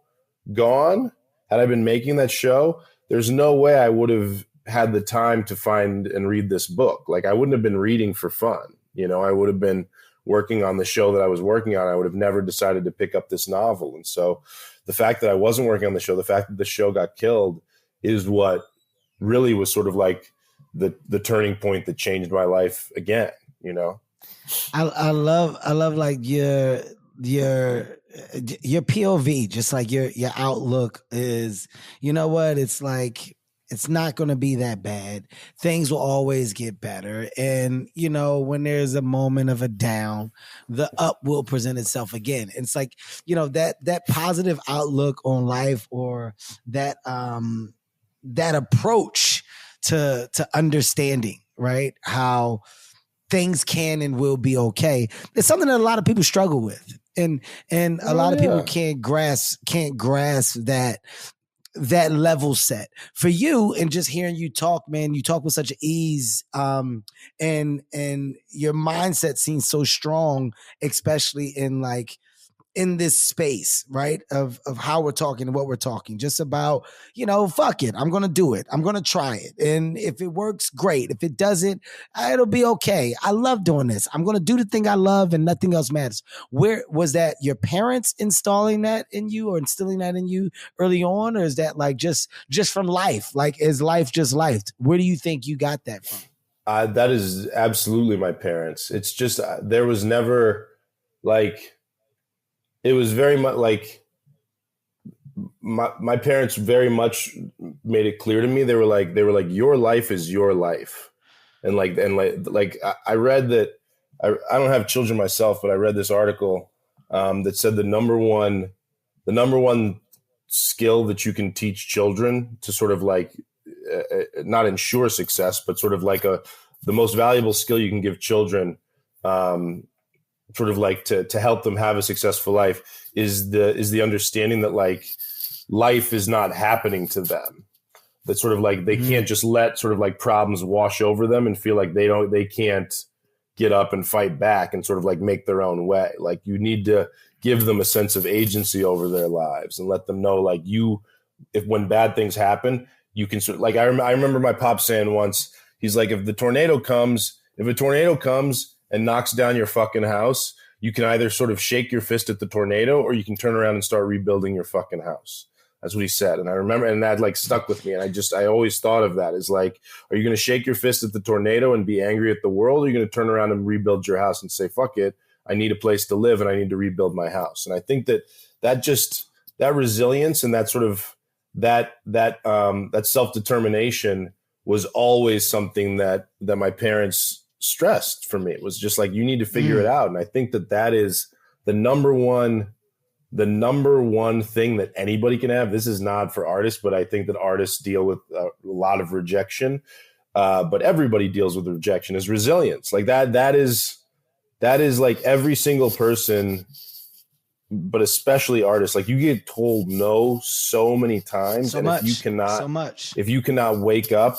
gone, had I been making that show, there's no way I would have had the time to find and read this book. Like, I wouldn't have been reading for fun. I would have been working on the show that I was working on. I would have never decided to pick up this novel. And so the fact that I wasn't working on the show, the fact that the show got killed, is what really was sort of like the turning point that changed my life again. I love like your POV, just like your outlook is, it's like, it's not going to be that bad. Things will always get better. And, when there's a moment of a down, the up will present itself again. It's like, that positive outlook on life, or that approach to understanding, right? How things can and will be okay. It's something that a lot of people struggle with. And a lot of people can't grasp that level set for you. And just hearing you talk, man, you talk with such ease, and your mindset seems so strong, especially in this space, right? Of how we're talking and what we're talking, just about, fuck it. I'm going to do it. I'm going to try it. And if it works, great. If it doesn't, it'll be okay. I love doing this. I'm going to do the thing I love, and nothing else matters. Where was that your parents installing that in you, or instilling that in you early on? Or is that like just from life? Like, is life just life? Where do you think you got that from? That is absolutely my parents. It's just, there was never like, it was very much like my parents very much made it clear to me. They were like, your life is your life. And I read that, I don't have children myself, but I read this article that said the number one skill that you can teach children to sort of like, not ensure success, but sort of like the most valuable skill you can give children, sort of like to help them have a successful life, is the understanding that like life is not happening to them. That sort of like they can't just let sort of like problems wash over them and feel like they can't get up and fight back and sort of like make their own way. Like, you need to give them a sense of agency over their lives and let them know, like, if when bad things happen, you can sort of like, I remember my pop saying once, he's like, if a tornado comes and knocks down your fucking house, you can either sort of shake your fist at the tornado, or you can turn around and start rebuilding your fucking house. That's what he said. And I remember, and that like stuck with me. And I always thought of that as like, are you going to shake your fist at the tornado and be angry at the world? Or are you going to turn around and rebuild your house and say, fuck it, I need a place to live and I need to rebuild my house? And I think that resilience and that sort of that self-determination was always something that my parents stressed for me. It was just like, you need to figure it out. And I think that is the number one thing that anybody can have. This is not for artists, but I think that artists deal with a lot of rejection. But everybody deals with rejection, is resilience. Like that is like every single person, but especially artists. Like, you get told no so many times. If you cannot wake up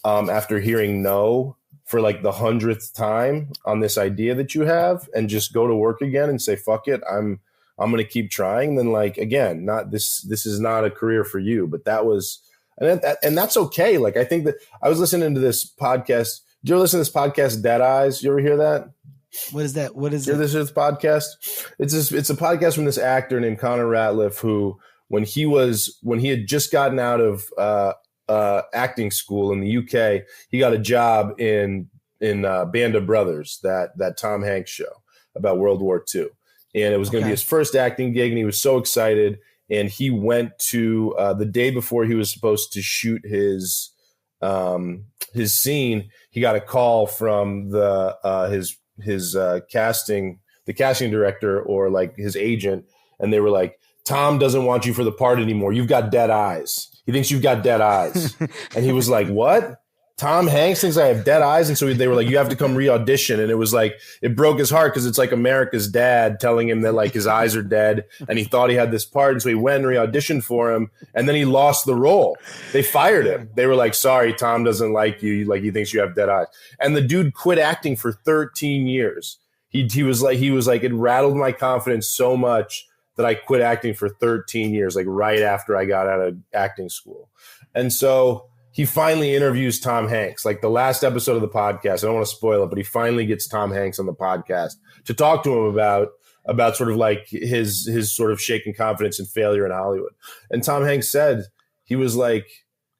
after hearing no for like the 100th time on this idea that you have, and just go to work again and say, fuck it, I'm going to keep trying, then like, again, this is not a career for you. But that was, and that's okay. Like, I think that I was listening to this podcast. Did you ever listen to this podcast, Dead Eyes? You ever hear that? What is that? What is it? This is podcast. It's a podcast from this actor named Connor Ratliff, who, when he had just gotten out of acting school in the UK, he got a job in Band of Brothers, that Tom Hanks show about World War II. And it was going to be his first acting gig, and he was so excited. And he went to the day before he was supposed to shoot his scene. He got a call from his casting director, or like his agent, and they were like, Tom doesn't want you for the part anymore. You've got dead eyes. He thinks you've got dead eyes. And he was like, what? Tom Hanks thinks I have dead eyes? And so they were like, you have to come re-audition. And it was like, it broke his heart, because it's like America's Dad telling him that like his eyes are dead, and he thought he had this part. And so he went and re-auditioned for him, and then he lost the role. They fired him. They were like, sorry, Tom doesn't like you. Like, he thinks you have dead eyes. And the dude quit acting for 13 years. He was like, it rattled my confidence so much that I quit acting for 13 years, like right after I got out of acting school. And so he finally interviews Tom Hanks, like the last episode of the podcast. I don't want to spoil it, but he finally gets Tom Hanks on the podcast to talk to him about sort of like his sort of shaken confidence and failure in Hollywood. And Tom Hanks said, he was like,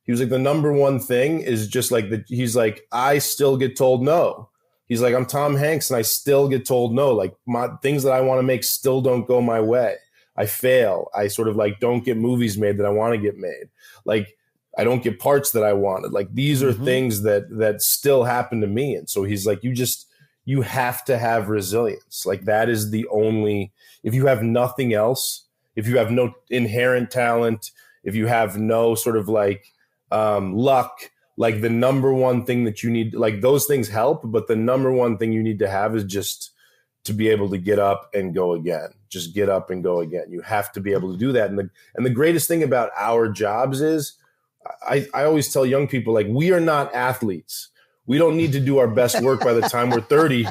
the number one thing is just like he's like, I still get told no. He's like, I'm Tom Hanks and I still get told no. Like, my things that I want to make still don't go my way. I fail. I sort of like don't get movies made that I want to get made. Like, I don't get parts that I wanted. Like, these are things that still happen to me. And so he's like, you have to have resilience. Like, that is the only, if you have nothing else, if you have no inherent talent, if you have no sort of like luck, like the number one thing that you need, like those things help, but the number one thing you need to have is just to be able to get up and go again. Just get up and go again. You have to be able to do that. And the greatest thing about our jobs is, I always tell young people, like, we are not athletes. We don't need to do our best work by the time we're 30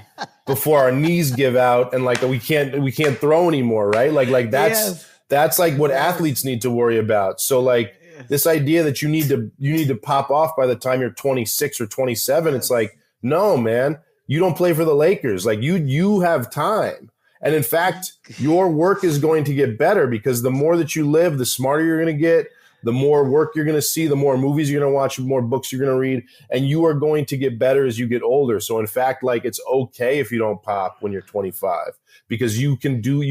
before our knees give out and like we can't throw anymore, right? Like that's like what athletes need to worry about. So like this idea that you need to pop off by the time you're 26 or 27, it's like, no, man, you don't play for the Lakers. Like you have time. And in fact, your work is going to get better, because the more that you live, the smarter you're going to get. The more work you're going to see, the more movies you're going to watch, the more books you're going to read, and you are going to get better as you get older. So in fact, like, it's okay if you don't pop when you're 25, because you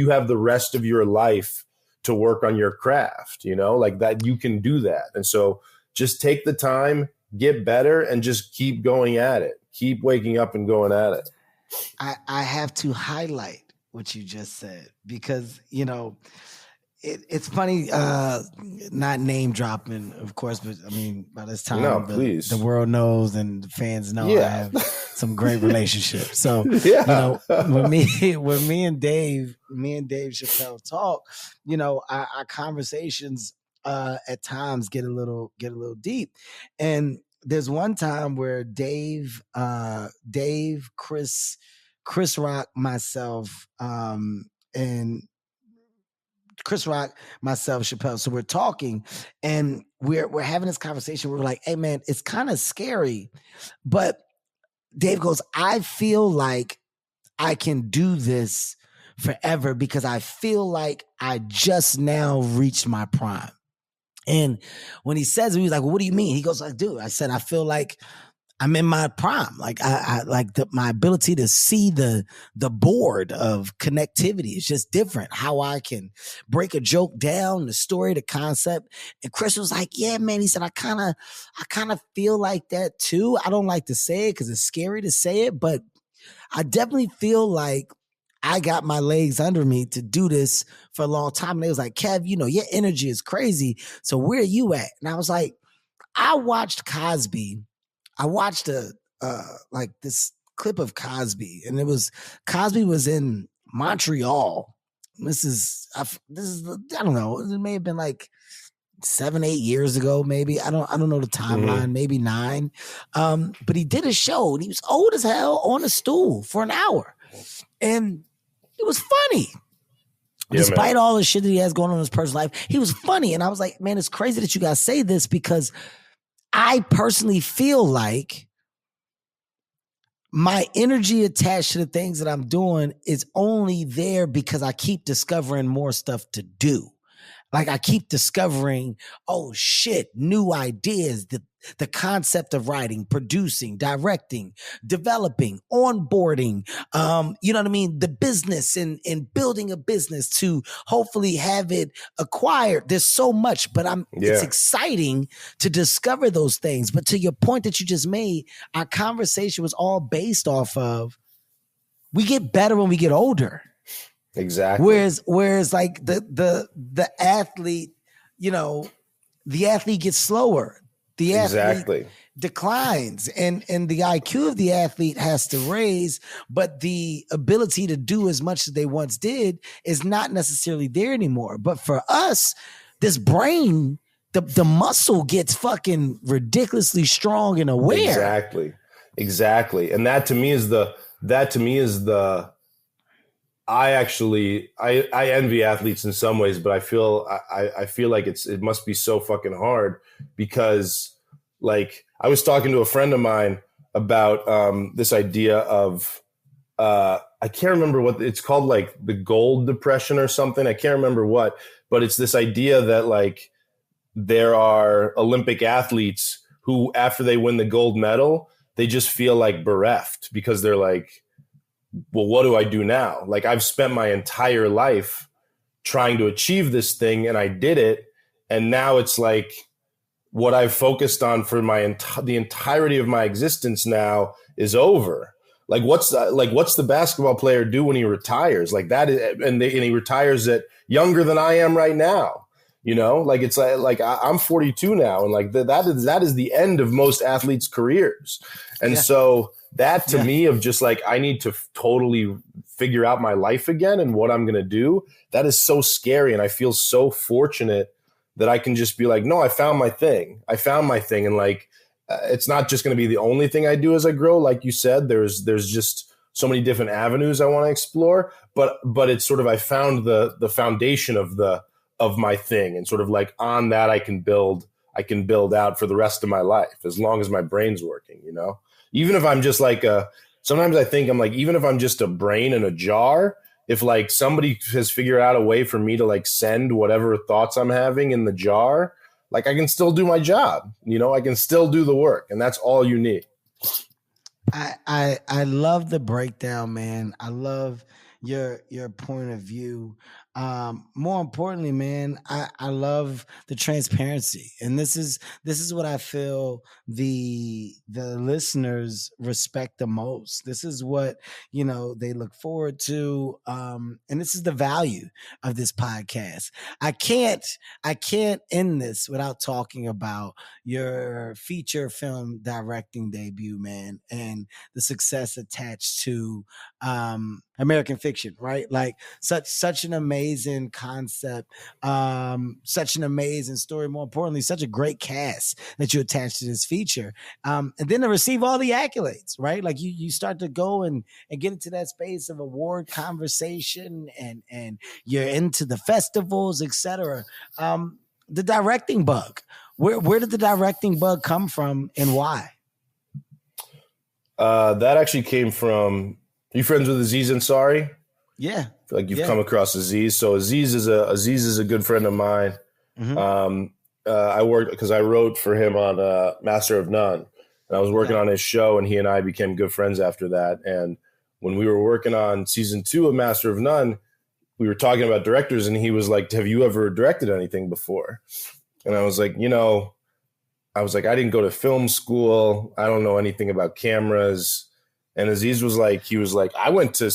have the rest of your life to work on your craft, like that, you can do that. And so just take the time, get better, and just keep going at it. Keep waking up and going at it. I have to highlight what you just said, because, it's funny, not name dropping, of course, but I mean, by this time, the world knows and the fans know I have some great relationships. So, when me and Dave Chappelle talk, our conversations at times get a little deep. And there's one time where Dave, Chris Rock, myself, Chappelle. So we're talking and we're having this conversation. We're like, hey man, it's kind of scary. But Dave goes, I feel like I can do this forever, because I feel like I just now reached my prime. And when he says it, he's like, well, what do you mean? He goes like, dude, I said, I feel like I'm in my prime. Like I like my ability to see the board of connectivity is just different. How I can break a joke down, the story, the concept. And Chris was like, "Yeah, man." He said, "I kind of feel like that too. I don't like to say it because it's scary to say it, but I definitely feel like I got my legs under me to do this for a long time." And they was like, "Kev, your energy is crazy. So where are you at?" And I was like, I watched Cosby. I watched like this clip of Cosby, and Cosby was in Montreal. This is I don't know. It may have been like 7-8 years ago, maybe. I don't know the timeline, maybe 9. But he did a show, and he was old as hell on a stool for an hour, and it was funny. Yeah, despite all the shit that he has going on in his personal life, he was funny, and I was like, man, it's crazy that you guys say this because I personally feel like my energy attached to the things that I'm doing is only there because I keep discovering more stuff to do. Like I keep discovering, oh shit, new ideas, the concept of writing, producing, directing, developing, onboarding, you know what I mean? The business and building a business to hopefully have it acquired. There's so much, but it's exciting to discover those things. But to your point that you just made, our conversation was all based off of we get better when we get older. Exactly. Whereas like the athlete, the athlete gets slower. The athlete declines and the IQ of the athlete has to raise, but the ability to do as much as they once did is not necessarily there anymore. But for us, this brain, the muscle gets fucking ridiculously strong and aware. Exactly. And that to me is the I envy athletes in some ways, but I feel like it must be so fucking hard because like I was talking to a friend of mine about this idea of I can't remember what it's called, like the gold depression or something. I can't remember what, but it's this idea that like there are Olympic athletes who after they win the gold medal, they just feel like bereft because they're like, well, what do I do now? Like I've spent my entire life trying to achieve this thing and I did it. And now it's like what I've focused on for the entirety of my existence now is over. Like what's the basketball player do when he retires? Like that is, and he retires at younger than I am right now. Like it's like I'm 42 now. And like that is the end of most athletes' careers. And so that to me of just like, I need to totally figure out my life again and what I'm going to do. That is so scary. And I feel so fortunate that I can just be like, no, I found my thing. And like, it's not just going to be the only thing I do as I grow. Like you said, there's just so many different avenues I want to explore, but it's sort of, I found the foundation of my thing. And sort of like on that, I can build out for the rest of my life, as long as my brain's working, Even if I'm just like sometimes I think I'm like, even if I'm just a brain in a jar, if like somebody has figured out a way for me to like send whatever thoughts I'm having in the jar, like I can still do my job, I can still do the work, and that's all you need. I love the breakdown, man. I love your point of view. More importantly, man, I love the transparency, and this is what I feel the listeners respect the most. This is what they look forward to, and this is the value of this podcast. I can't end this without talking about your feature film directing debut, man, and the success attached to American Fiction, right? Like such an amazing concept, such an amazing story. More importantly, such a great cast that you attached to this feature, and then to receive all the accolades, right? Like you start to go and get into that space of award conversation, and you're into the festivals, etc. The directing bug. Where did the directing bug come from, and why? That actually came from. Are you friends with Aziz Ansari? Yeah. I feel like you've come across Aziz. So Aziz is a good friend of mine. Mm-hmm. I worked because I wrote for him on Master of None. and I was working on his show, and he and I became good friends after that. And when we were working on season 2 of Master of None, we were talking about directors, and he was like, have you ever directed anything before? And I was like, I didn't go to film school. I don't know anything about cameras. And Aziz was like, I went to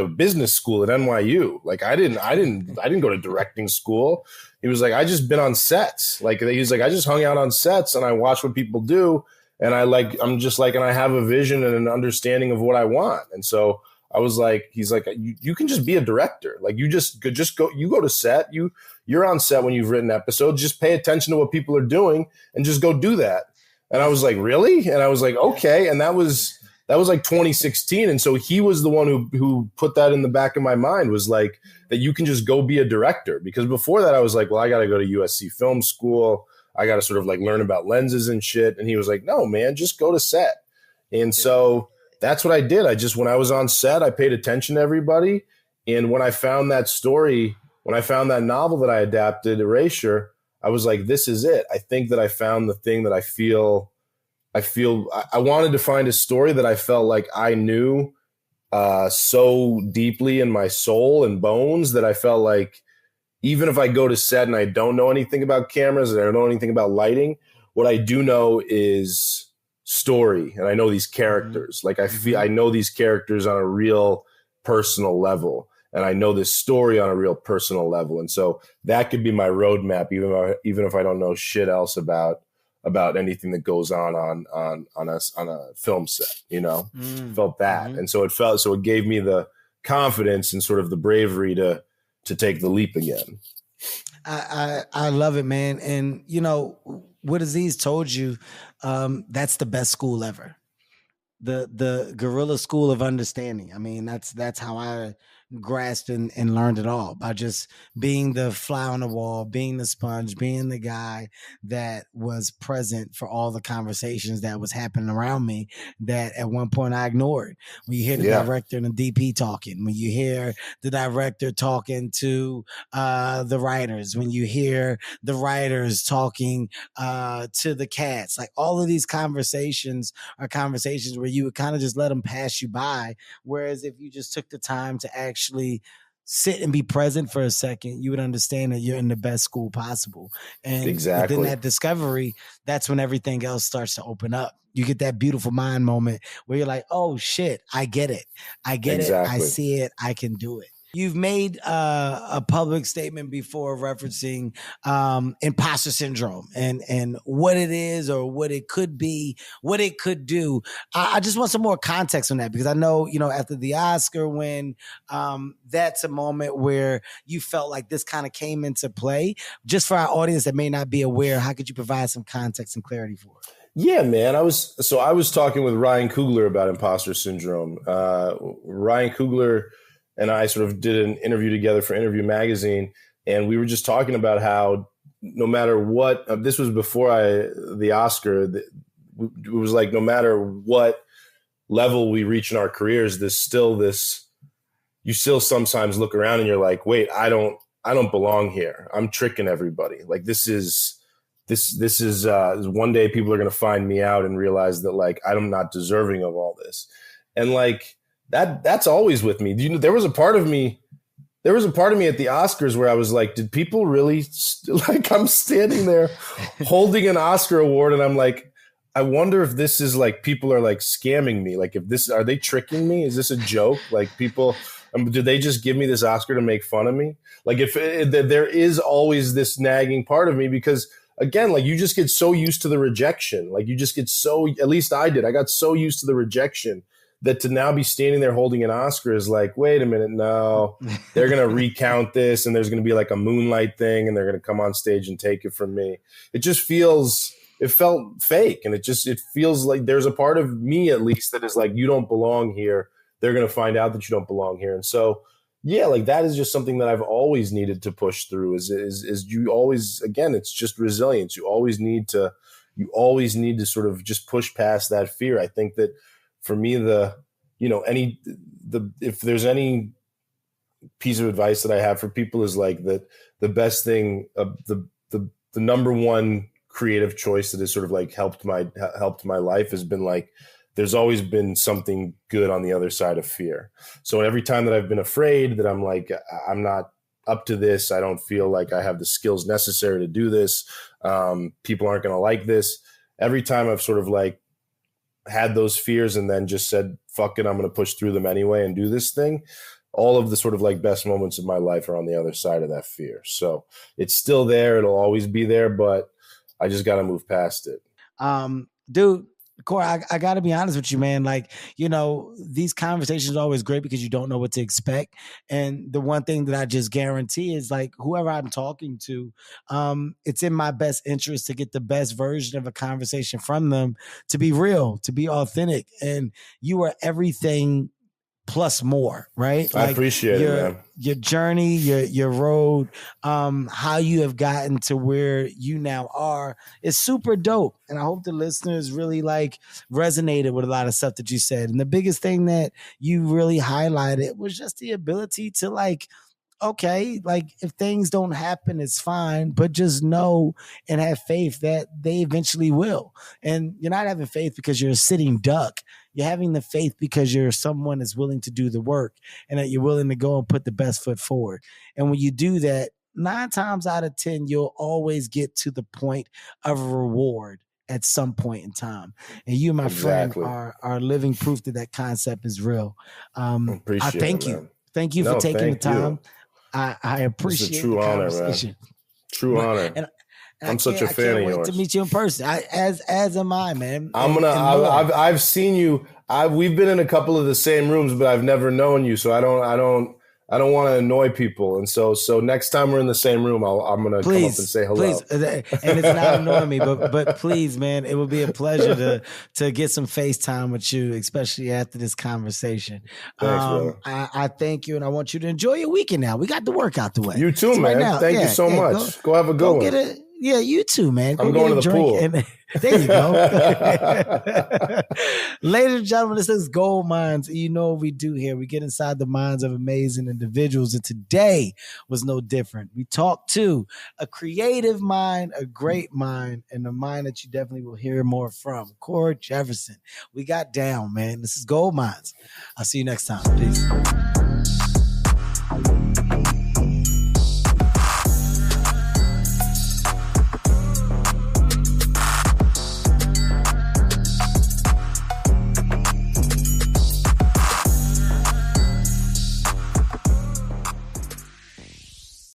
business school at NYU. Like, I didn't go to directing school. He was like, I just been on sets. Like, he's like, I just hung out on sets and I watch what people do. And and I have a vision and an understanding of what I want. And so I was like, he's like, you can just be a director. Like, you just go, you go to set, you're on set when you've written episodes, just pay attention to what people are doing and just go do that. And I was like, really? And I was like, okay. And that was like 2016. And so he was the one who put that in the back of my mind, was like, that you can just go be a director. Because before that I was like, well, I got to go to USC film school. I got to sort of like learn about lenses and shit. And he was like, no, man, just go to set. And so that's what I did. When I was on set, I paid attention to everybody. And when I found that story, when I found that novel that I adapted, Erasure, I was like, this is it. I think that I found the thing that I wanted to find a story that I felt like I knew so deeply in my soul and bones, that I felt like even if I go to set and I don't know anything about cameras and I don't know anything about lighting, what I do know is story. And I know these characters. Like, I know these characters on a real personal level. And I know this story on a real personal level. And so that could be my roadmap, even if I don't know shit else about anything that goes on a film set, felt that. And so it gave me the confidence and sort of the bravery to take the leap again. I love it, man. And what Aziz told you, that's the best school ever. The guerrilla school of understanding. I mean, that's how I grasped and learned it all, by just being the fly on the wall, being the sponge, being the guy that was present for all the conversations that was happening around me that at one point I ignored. When you hear the director and the DP talking, when you hear the director talking to the writers, when you hear the writers talking to the cats, like all of these conversations are conversations where you would kind of just let them pass you by. Whereas if you just took the time to actually sit and be present for a second, you would understand that you're in the best school possible. And within that discovery, that's when everything else starts to open up. You get that beautiful mind moment where you're like, oh shit, I get it. It. I see it. I can do it. You've made a public statement before referencing imposter syndrome and what it is, or what it could be, what it could do. I just want some more context on that, because I know, after the Oscar win, that's a moment where you felt like this kind of came into play. Just for our audience that may not be aware, how could you provide some context and clarity for it? Yeah, man. I was talking with Ryan Coogler about imposter syndrome. Ryan Coogler and I sort of did an interview together for Interview Magazine, and we were just talking about how no matter what, this was before the Oscar, it was like no matter what level we reach in our careers, you still sometimes look around and you're like, wait, I don't belong here. I'm tricking everybody. Like, this is one day people are going to find me out and realize that, like, I'm not deserving of all this. And like, that's always with me. There was a part of me at the Oscars where I was like, did people really like, I'm standing there holding an Oscar award and I'm like, I wonder if this is like, people are like scamming me. Like, are they tricking me? Is this a joke? Like, people, did they just give me this Oscar to make fun of me? Like, there is always this nagging part of me, because again, like, you just get so used to the rejection. Like, at least I did. I got so used to the rejection that to now be standing there holding an Oscar is like, wait a minute, no, they're going to recount this and there's going to be like a moonlight thing and they're going to come on stage and take it from me. It felt fake. And it feels like there's a part of me, at least, that is like, you don't belong here. They're going to find out that you don't belong here. And so, yeah, like, that is just something that I've always needed to push through is you always, again, it's just resilience. You always need to sort of just push past that fear. I think that, for me, if there's any piece of advice that I have for people is like that the best thing, the number one creative choice that has sort of like helped my life has been like, there's always been something good on the other side of fear. So every time that I've been afraid that I'm like, I'm not up to this, I don't feel like I have the skills necessary to do this, people aren't going to like this. Every time I've sort of like had those fears and then just said, fuck it, I'm going to push through them anyway and do this thing. All of the sort of like best moments of my life are on the other side of that fear. So it's still there. It'll always be there, but I just got to move past it. Dude, Corey, I got to be honest with you, man. Like, you know, these conversations are always great because you don't know what to expect. And the one thing that I just guarantee is like whoever I'm talking to, it's in my best interest to get the best version of a conversation from them, to be real, to be authentic. And you are everything plus more, right? I appreciate it, man. Your journey, your road, how you have gotten to where you now are is super dope. And I hope the listeners really like resonated with a lot of stuff that you said. And the biggest thing that you really highlighted was just the ability to like, okay, like if things don't happen, it's fine, but just know and have faith that they eventually will. And you're not having faith because you're a sitting duck. You're having the faith because you're someone that's willing to do the work and that you're willing to go and put the best foot forward. And when you do that, 9 times out of 10, you'll always get to the point of a reward at some point in time. And you, my friend, are living proof that that concept is real. I thank you. Man. Thank you for taking the time. I appreciate it's a true the honor, conversation. Man. True honor. And I'm such a fan of yours. To meet you in person, as am I, man. I've seen you. We've been in a couple of the same rooms, but I've never known you, so I don't want to annoy people. And so next time we're in the same room, I'm gonna come up and say hello. Please, and it's not annoying me, but please, man, it would be a pleasure to get some FaceTime with you, especially after this conversation. Thanks, brother. I thank you, and I want you to enjoy your weekend now. We got the work out the way. You too, man. Right now, thank you so much. Go have a good one. Yeah, you too, man. I'm going to the pool. There you go. Ladies and gentlemen, this is Gold Minds. You know what we do here. We get inside the minds of amazing individuals, and today was no different. We talked to a creative mind, a great mind, and a mind that you definitely will hear more from. Corey Jefferson. We got down, man. This is Gold Minds. I'll see you next time. Peace.